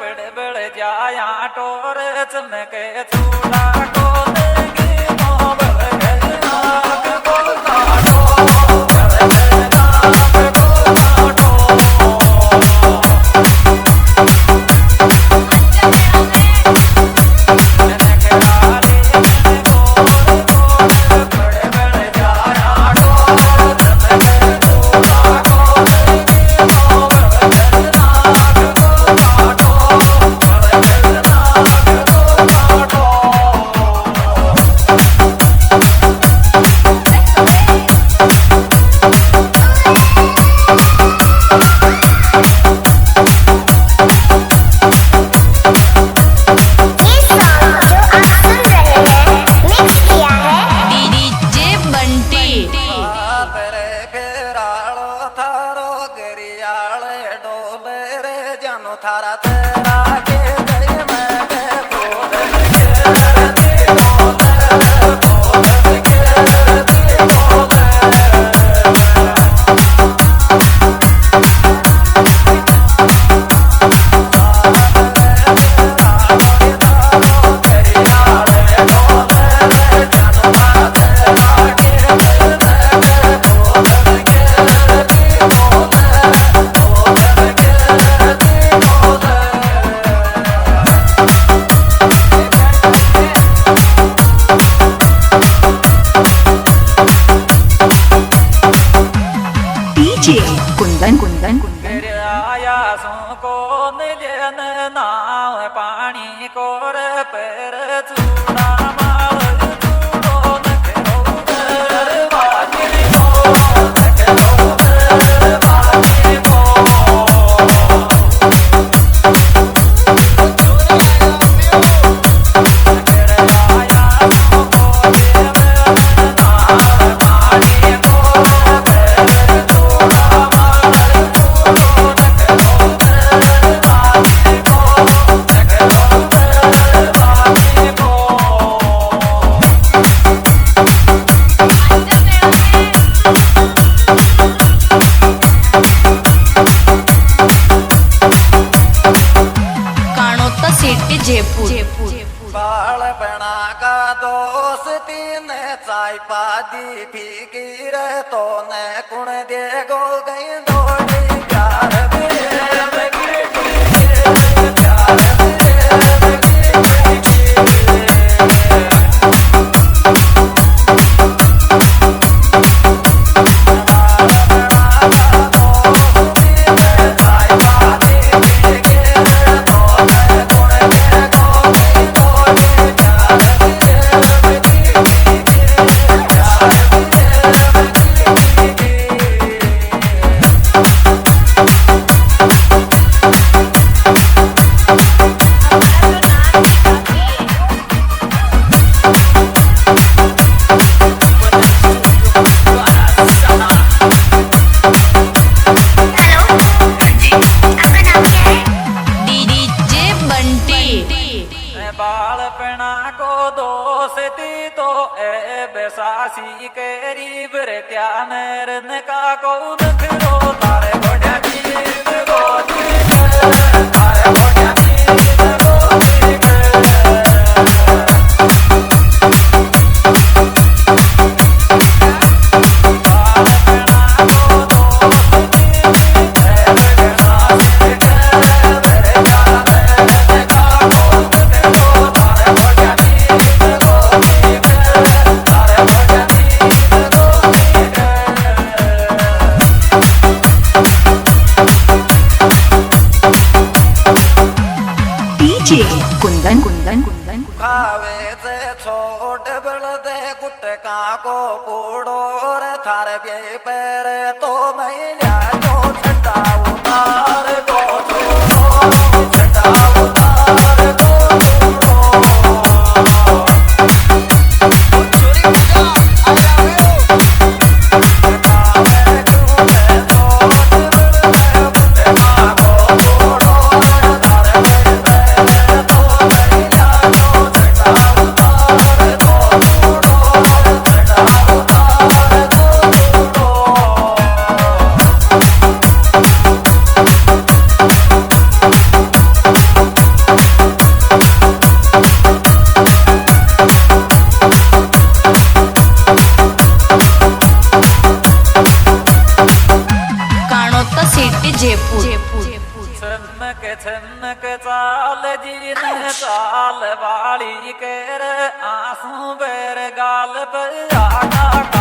बड़े बड़े जाया टोर चमके चूड़ा को देगी मोबल के नाक बोलता टो चले नाक बोलता टो थारा तेरा के गए मैं बोल के बोल के कुंदन कुंदन कुंदन आया सो को निजन नाव पानी कोर पैर चूड़ा माल चूड़ो नखरो बाजी को नखरो बाजी को जयपुर बाल बना का दोस्ती ने चाय पादी फिकीर तो ने कुण दे गो गई दौड़ी प्यार बालपना को दोस्ती तो ए बेसासी केरी बरत्या नरन का को नखरो तारे गोड्या जीत गोदी तारे गोड्या जीत गोदी कुंदन कुंदन कुंदन खावे से छोट बड़दे गुटका को पूड़ो रे थारे बे पैर तो मैया जो छटा उतार को छोड़ो छटा उतार को लाल जी ने चाल वाली केर आंसू बेर गाल पे आटा